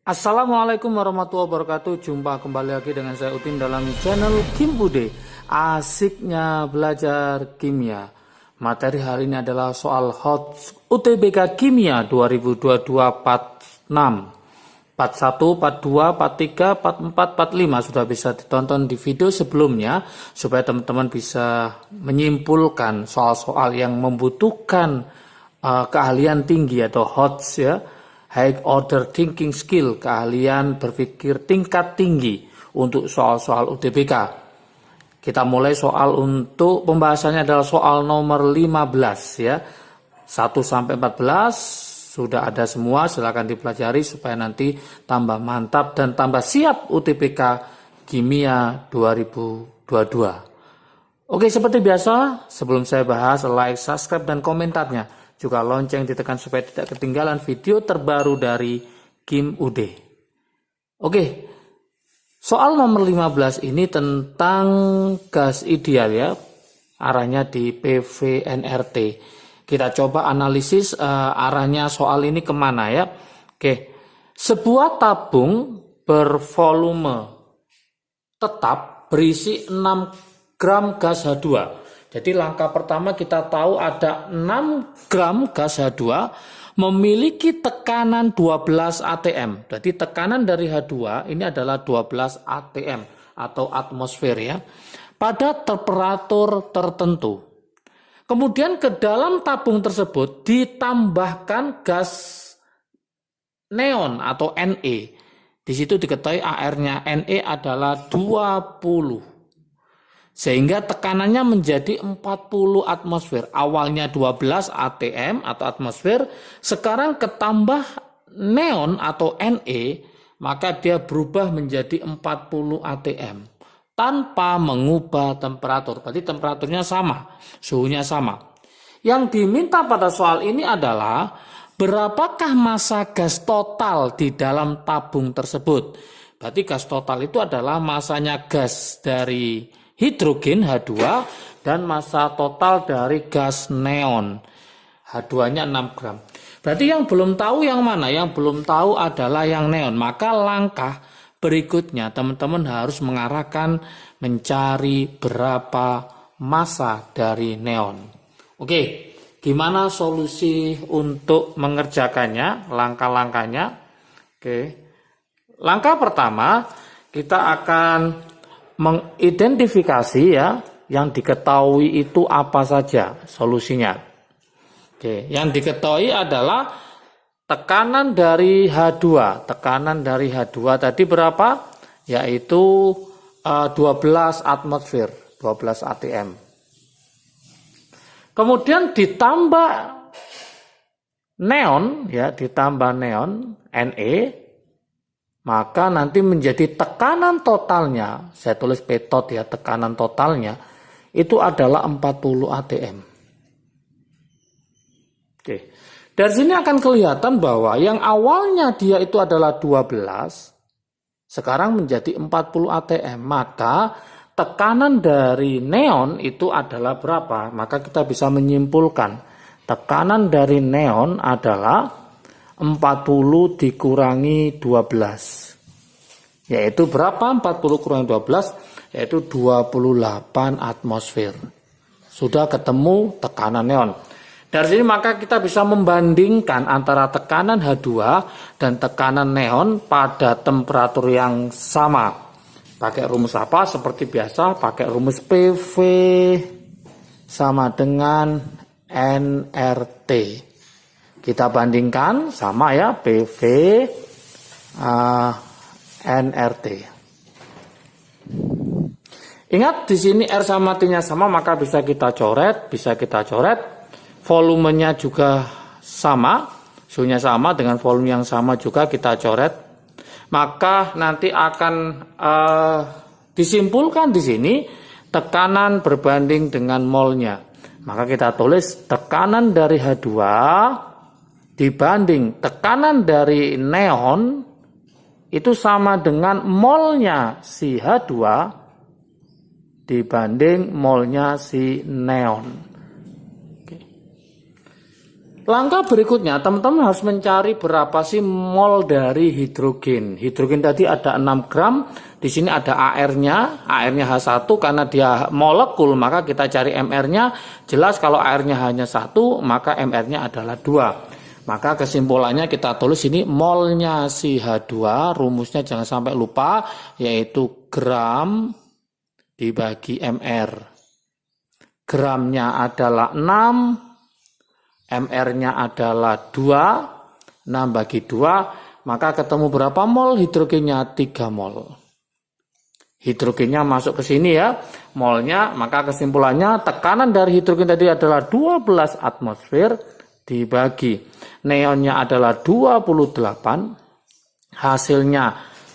Assalamualaikum warahmatullahi wabarakatuh. Jumpa kembali lagi dengan saya Utin dalam channel Kim Bude. Asiknya belajar kimia. Materi hari ini adalah soal hot UTBK Kimia 2022 part 6, part 1, part 2, part 3, part 4, part 5 sudah bisa ditonton di video sebelumnya supaya teman-teman bisa menyimpulkan soal-soal yang membutuhkan keahlian tinggi atau HOTS ya. High order thinking skill, keahlian berpikir tingkat tinggi untuk soal-soal UTBK. Kita mulai soal untuk pembahasannya adalah soal nomor 15 ya. 1 sampai 14 sudah ada semua, silakan dipelajari supaya nanti tambah mantap dan tambah siap UTBK Kimia 2022. Oke, seperti biasa, sebelum saya bahas, like, subscribe, dan komentarnya. Juga lonceng ditekan supaya tidak ketinggalan video terbaru dari Kim Ude. Oke, soal nomor 15 ini tentang gas ideal ya, arahnya di PVNRT. Kita coba analisis arahnya soal ini kemana ya. Oke, sebuah tabung bervolume tetap berisi 6 gram gas H2. Jadi langkah pertama kita tahu ada 6 gram gas H2 memiliki tekanan 12 atm. Jadi tekanan dari H2 ini adalah 12 atm atau atmosfer ya. Pada temperatur tertentu. Kemudian ke dalam tabung tersebut ditambahkan gas neon atau Ne. Di situ diketahui AR-nya Ne adalah 20. Sehingga tekanannya menjadi 40 atmosfer. Awalnya 12 atm atau atmosfer, sekarang ketambah neon atau Ne, maka dia berubah menjadi 40 atm. Tanpa mengubah temperatur. Berarti temperaturnya sama, suhunya sama. Yang diminta pada soal ini adalah berapakah massa gas total di dalam tabung tersebut. Berarti gas total itu adalah massanya gas dari hidrogen H2 dan massa total dari gas neon. H2-nya 6 gram. Berarti yang belum tahu yang mana? Yang belum tahu adalah yang neon. Maka langkah berikutnya teman-teman harus mengarahkan mencari berapa massa dari neon. Oke, gimana solusi untuk mengerjakannya? Langkah-langkahnya. Oke. Langkah pertama, kita akan mengidentifikasi ya yang diketahui itu apa saja solusinya. Oke, yang diketahui adalah tekanan dari H2. Tekanan dari H2 tadi berapa? Yaitu 12 atmosfer, 12 atm. Kemudian ditambah neon ya, ditambah neon Ne, maka nanti menjadi tekanan totalnya, saya tulis petot ya, tekanan totalnya itu adalah 40 atm. Oke. Dari sini akan kelihatan bahwa yang awalnya dia itu adalah 12, sekarang menjadi 40 atm. Maka tekanan dari neon itu adalah berapa? Maka kita bisa menyimpulkan tekanan dari neon adalah 40 dikurangi 12. Yaitu berapa? 40 kurangi 12 yaitu 28 atmosfer. Sudah ketemu tekanan neon. Dari sini maka kita bisa membandingkan antara tekanan H2 dan tekanan neon pada temperatur yang sama. Pakai rumus apa? Seperti biasa pakai rumus PV sama dengan nRT. Kita bandingkan sama ya, PV nRT. Ingat di sini R sama T-nya sama, maka bisa kita coret, volumenya juga sama, suhunya sama dengan volume yang sama juga kita coret. Maka nanti akan disimpulkan di sini tekanan berbanding dengan molnya. Maka kita tulis tekanan dari H2 dibanding tekanan dari neon itu sama dengan molnya si H2 dibanding molnya si neon. Oke. Langkah berikutnya, teman-teman harus mencari berapa sih mol dari hidrogen. Hidrogen tadi ada 6 gram, di sini ada AR-nya H1 karena dia molekul, maka kita cari MR-nya. Jelas kalau AR-nya hanya 1, maka MR-nya adalah 2. Maka kesimpulannya kita tulis ini molnya si H2, rumusnya jangan sampai lupa, yaitu gram dibagi MR. Gramnya adalah 6, MR-nya adalah 2, 6 bagi 2, maka ketemu berapa mol? Hidrogennya 3 mol. Hidrogennya masuk ke sini ya, molnya, maka kesimpulannya tekanan dari hidrogen tadi adalah 12 atmosfer dibagi neonnya adalah 28, hasilnya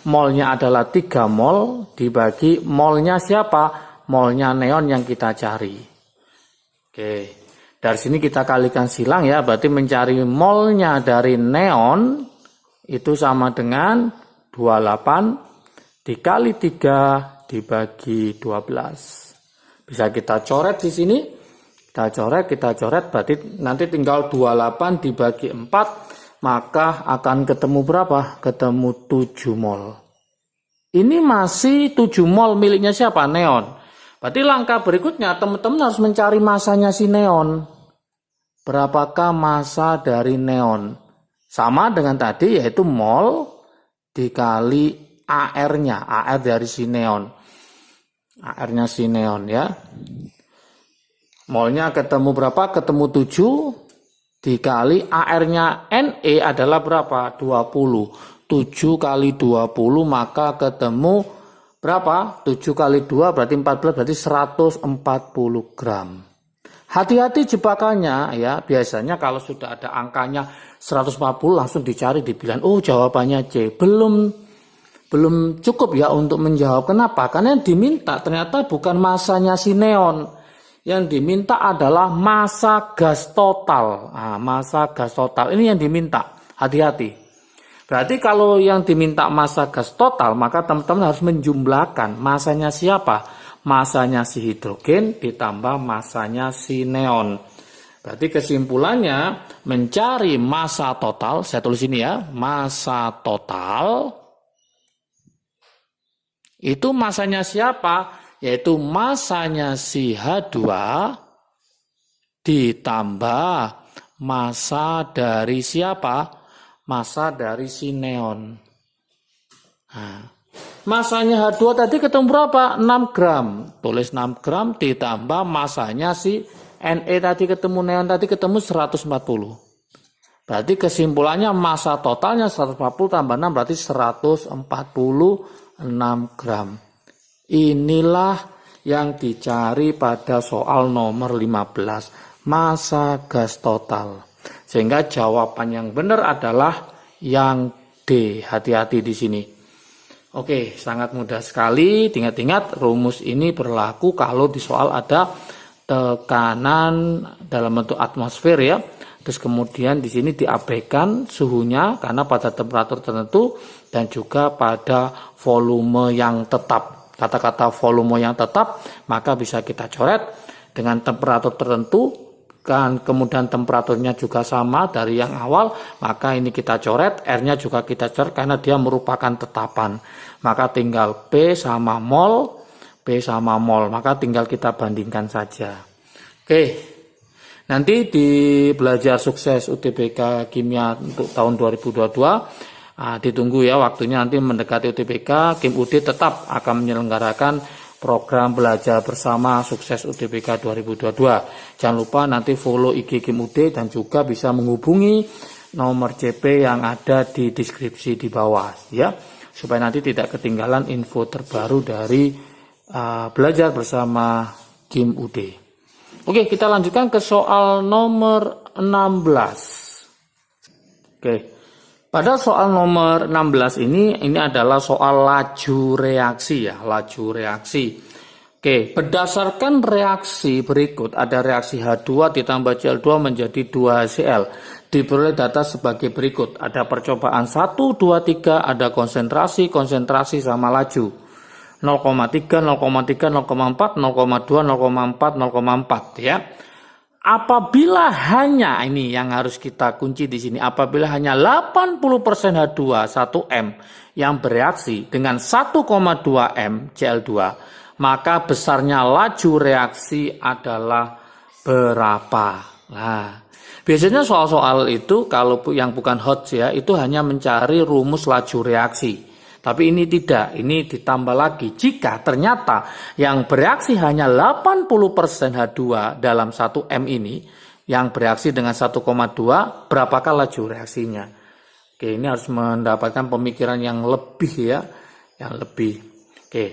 molnya adalah 3 mol dibagi molnya siapa? Molnya neon yang kita cari. Oke. Dari sini kita kalikan silang ya, berarti mencari molnya dari neon itu sama dengan 28 dikali 3 dibagi 12. Bisa kita coret di sini. Kita coret, berarti nanti tinggal 28 dibagi 4, maka akan ketemu berapa? Ketemu 7 mol. Ini masih 7 mol miliknya siapa? Neon. Berarti langkah berikutnya teman-teman harus mencari masanya si neon. Berapakah massa dari neon? Sama dengan tadi yaitu mol dikali AR-nya. AR dari si neon. AR-nya si neon ya. Molnya ketemu berapa? Ketemu 7 dikali AR-nya Ne adalah berapa? 20. 7 kali 20 maka ketemu berapa? 7 kali 2 berarti 14, berarti 140 gram. Hati-hati jebakannya ya, biasanya kalau sudah ada angkanya 140 langsung dicari di pilihan. Oh, jawabannya C. Belum cukup ya untuk menjawab. Kenapa? Karena yang diminta ternyata bukan masanya si neon. Yang diminta adalah massa gas total. Nah, massa gas total ini yang diminta. Hati-hati. Berarti kalau yang diminta massa gas total, maka teman-teman harus menjumlahkan masanya siapa? Masanya si hidrogen ditambah masanya si neon. Berarti kesimpulannya mencari massa total, saya tulis ini ya, massa total. Itu masanya siapa? Yaitu masanya si H2 ditambah massa dari siapa? Massa dari si neon. Nah, masanya H2 tadi ketemu berapa? 6 gram. Tulis 6 gram ditambah masanya si Ne tadi ketemu neon tadi ketemu 140. Berarti kesimpulannya massa totalnya 140 tambah 6 berarti 146 gram. Inilah yang dicari pada soal nomor 15. Massa gas total. Sehingga jawaban yang benar adalah yang D. Hati-hati di sini. Oke, sangat mudah sekali. Ingat-ingat rumus ini berlaku kalau di soal ada tekanan dalam bentuk atmosfer ya. Terus kemudian di sini diabaikan suhunya karena pada temperatur tertentu dan juga pada volume yang tetap. Kata-kata volume yang tetap maka bisa kita coret dengan temperatur tertentu. Kan kemudian temperaturnya juga sama dari yang awal, maka ini kita coret, R-nya juga kita coret karena dia merupakan tetapan. Maka tinggal P sama mol, maka tinggal kita bandingkan saja. Oke, nanti di belajar sukses UTBK Kimia untuk tahun 2022, ditunggu ya waktunya nanti mendekati UTBK, Kim UD tetap akan menyelenggarakan program belajar bersama sukses UTBK 2022. Jangan lupa nanti follow IG Kim UD dan juga bisa menghubungi nomor CP yang ada di deskripsi di bawah ya, supaya nanti tidak ketinggalan info terbaru dari belajar bersama Kim UD. Oke, kita lanjutkan ke soal nomor 16. Oke. Pada soal nomor 16 ini adalah soal laju reaksi ya, laju reaksi. Oke, berdasarkan reaksi berikut, ada reaksi H2 ditambah Cl2 menjadi 2HCl. Diperoleh data sebagai berikut. Ada percobaan 1, 2, 3, ada konsentrasi sama laju. 0,3, 0,3, 0,4, 0,2, 0,4, 0,4 ya. apabila hanya, ini yang harus kita kunci di sini, apabila hanya 80% H2 1M yang bereaksi dengan 1,2 M Cl2, maka besarnya laju reaksi adalah berapa? Nah, biasanya soal-soal itu kalau yang bukan hot ya, itu hanya mencari rumus laju reaksi. Tapi ini tidak, ini ditambah lagi. Jika ternyata yang bereaksi hanya 80% H2 dalam 1M ini, yang bereaksi dengan 1,2, berapakah laju reaksinya? Oke, ini harus mendapatkan pemikiran yang lebih ya, yang lebih. Oke,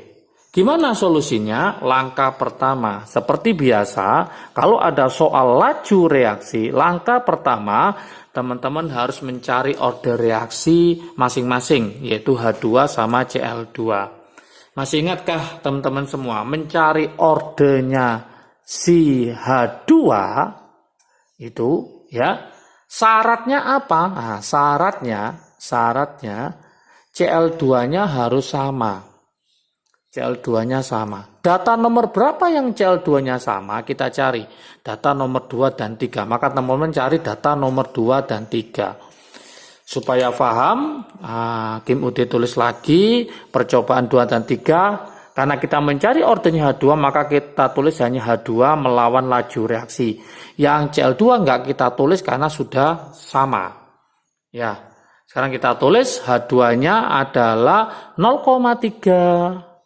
gimana solusinya? Langkah pertama, seperti biasa, kalau ada soal laju reaksi, langkah pertama, teman-teman harus mencari order reaksi masing-masing, yaitu H2 sama Cl2. Masih ingatkah teman-teman semua, mencari ordernya si H2 itu ya, syaratnya apa? Nah, syaratnya Cl2-nya harus sama. Cl2-nya sama. Data nomor berapa yang Cl2-nya sama? Kita cari. Data nomor 2 dan 3. Maka teman-teman cari data nomor 2 dan 3. Supaya paham, Kim Ude tulis lagi percobaan 2 dan 3. Karena kita mencari ordernya H2, maka kita tulis hanya H2 melawan laju reaksi. Yang Cl2 enggak kita tulis karena sudah sama. Ya. Sekarang kita tulis H2-nya adalah 0,3.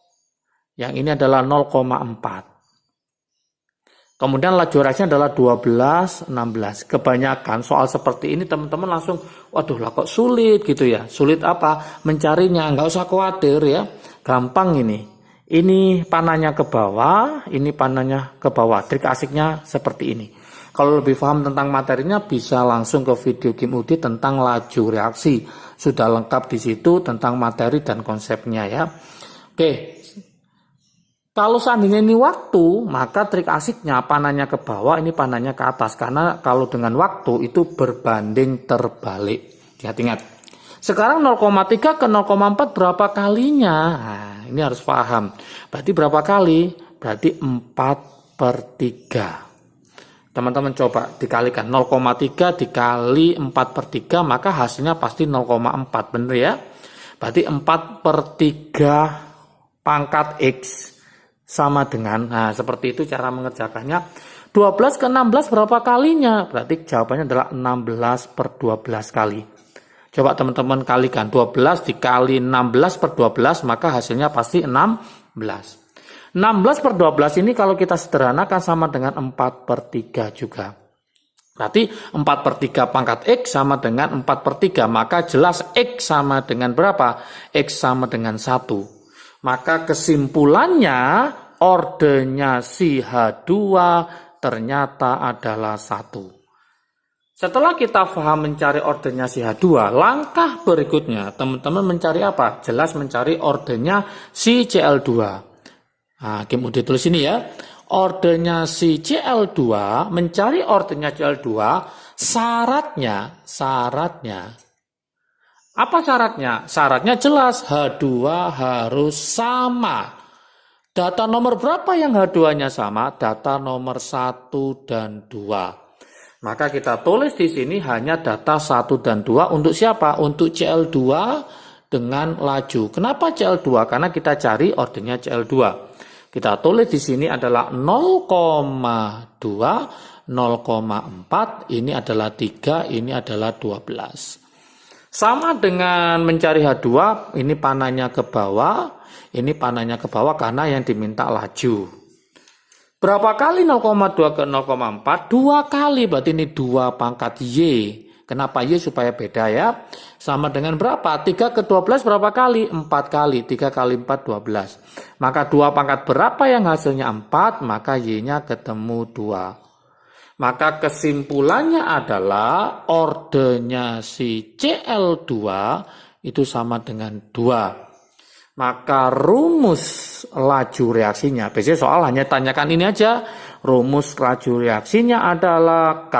Yang ini adalah 0,4. Kemudian laju reaksinya adalah 12, 16. Kebanyakan soal seperti ini teman-teman langsung, waduh lah kok sulit gitu ya. Sulit apa? Mencarinya, nggak usah khawatir ya. Gampang ini. Ini panahnya ke bawah, ini panahnya ke bawah. Trik asiknya seperti ini. Kalau lebih paham tentang materinya bisa langsung ke video Kim Udi tentang laju reaksi. Sudah lengkap di situ tentang materi dan konsepnya ya. Oke. Kalau seandainya ini waktu, maka trik asiknya panahnya ke bawah, ini panahnya ke atas. Karena kalau dengan waktu itu berbanding terbalik. Ingat-ingat. Sekarang 0,3 ke 0,4 berapa kalinya? Nah, ini harus paham. Berarti berapa kali? Berarti 4/3. Teman-teman coba dikalikan. 0,3 dikali 4/3, maka hasilnya pasti 0,4. Bener ya? Berarti 4/3 pangkat X. Sama dengan, nah seperti itu cara mengerjakannya. 12 ke 16 berapa kalinya? Berarti jawabannya adalah 16/12 kali. Coba teman-teman kalikan. 12 dikali 16/12, maka hasilnya pasti 16. 16/12 ini kalau kita sederhanakan sama dengan 4/3 juga. Berarti 4/3 pangkat X sama dengan 4/3. Maka jelas X sama dengan berapa? X sama dengan 1. Maka kesimpulannya ordernya si H2 ternyata adalah 1. Setelah kita paham mencari ordernya si H2, langkah berikutnya teman-teman mencari apa? Jelas mencari ordernya si Cl2. Nah, Kim udah tulis ini ya. Ordernya si Cl2, mencari ordernya Cl2, syaratnya apa syaratnya? Syaratnya jelas, H2 harus sama. Data nomor berapa yang H2-nya sama? Data nomor 1 dan 2. Maka kita tulis di sini hanya data 1 dan 2 untuk siapa? Untuk Cl2 dengan laju. Kenapa Cl2? Karena kita cari ordernya Cl2. Kita tulis di sini adalah 0,2, 0,4, ini adalah 3, ini adalah 12. Sama dengan mencari H2, ini panahnya ke bawah, ini panahnya ke bawah karena yang diminta laju. Berapa kali 0,2 ke 0,4? 2 kali, berarti ini 2 pangkat Y. Kenapa Y? Supaya beda ya. Sama dengan berapa? 3 ke 12 berapa kali? 4 kali. 3 kali 4, 12. Maka 2 pangkat berapa yang hasilnya 4? Maka Y-nya ketemu 2. Maka kesimpulannya adalah ordernya si Cl2 itu sama dengan 2. Maka rumus laju reaksinya, biasanya soal hanya tanyakan ini aja. Rumus laju reaksinya adalah K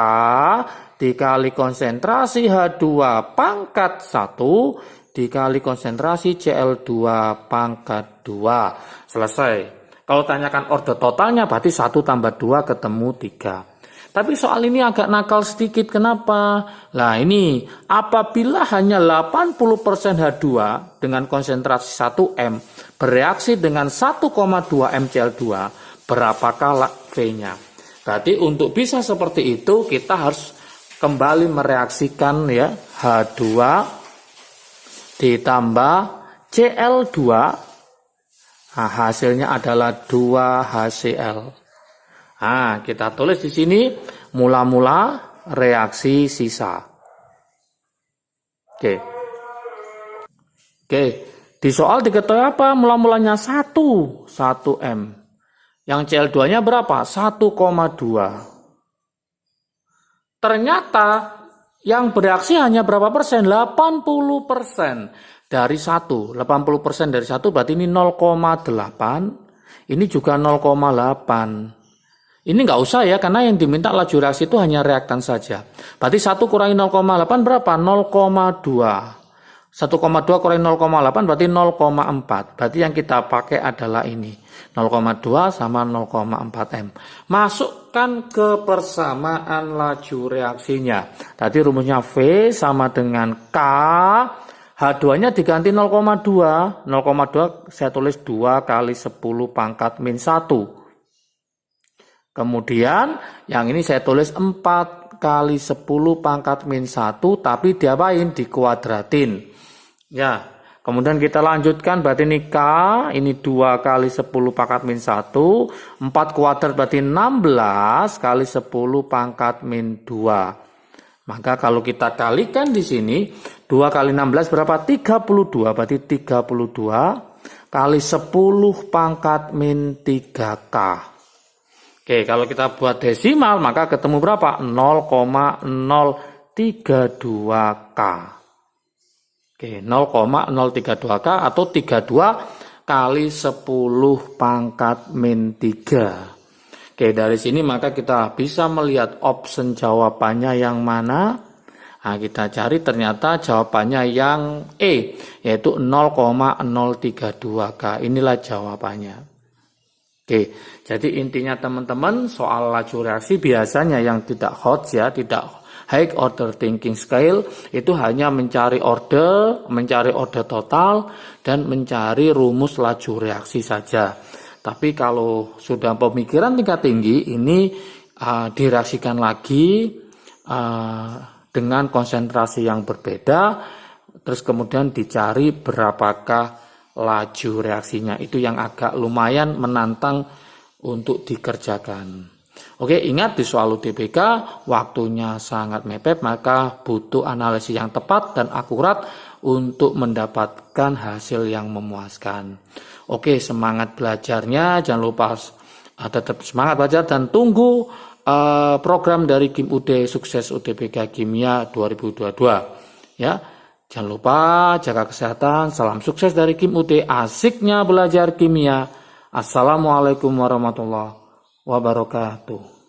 dikali konsentrasi H2 pangkat 1 dikali konsentrasi Cl2 pangkat 2. Selesai. Kalau tanyakan order totalnya berarti 1 tambah 2 ketemu 3. Tapi soal ini agak nakal sedikit. Kenapa? Nah ini, apabila hanya 80% H2 dengan konsentrasi 1M bereaksi dengan 1,2 MCl2, berapakah V-nya? Berarti untuk bisa seperti itu, kita harus kembali mereaksikan ya H2 ditambah Cl2. Nah, hasilnya adalah 2HCl. Nah, kita tulis di sini mula-mula reaksi sisa. Oke. Di soal diketahui apa? Mula-mulanya 1M. Yang Cl2-nya berapa? 1,2. Ternyata yang bereaksi hanya berapa persen? 80% dari 1. 80% dari 1 berarti ini 0,8. Ini juga 0,8. Ini nggak usah ya, karena yang diminta laju reaksi itu hanya reaktan saja. Berarti 1 kurangi 0,8 berapa? 0,2. 1,2 kurangi 0,8 berarti 0,4. Berarti yang kita pakai adalah ini. 0,2 sama 0,4 M. Masukkan ke persamaan laju reaksinya. Tadi rumusnya V sama dengan K. H2-nya diganti 0,2. 0,2 saya tulis 2 kali 10 pangkat min 1. Kemudian yang ini saya tulis 4 kali 10 pangkat min 1, tapi diapain? Dikuadratin. Ya, kemudian kita lanjutkan, berarti ini K, ini 2 kali 10 pangkat min 1, 4 kuadrat berarti 16 kali 10 pangkat min 2. Maka kalau kita kalikan di sini, 2 kali 16 berapa? 32, berarti 32 kali 10 pangkat min 3K. Oke, kalau kita buat desimal maka ketemu berapa? 0,032K. Oke, 0,032K atau 32 kali 10 pangkat min 3. Oke, dari sini maka kita bisa melihat option jawabannya yang mana. Nah, kita cari ternyata jawabannya yang E, yaitu 0,032K. Inilah jawabannya. Oke, jadi intinya teman-teman soal laju reaksi biasanya yang tidak hot ya, tidak high order thinking scale itu hanya mencari order total dan mencari rumus laju reaksi saja. Tapi kalau sudah pemikiran tingkat tinggi ini direaksikan lagi dengan konsentrasi yang berbeda, terus kemudian dicari berapakah laju reaksinya. Itu yang agak lumayan menantang untuk dikerjakan. Oke, ingat di soal UTBK waktunya sangat mepet, maka butuh analisis yang tepat dan akurat untuk mendapatkan hasil yang memuaskan. Oke, semangat belajarnya, jangan lupa tetap semangat belajar dan tunggu program dari Kim UD Sukses UTBK Kimia 2022 ya. Jangan lupa jaga kesehatan, salam sukses dari Kim UD, asiknya belajar kimia. Assalamualaikum warahmatullahi wabarakatuh.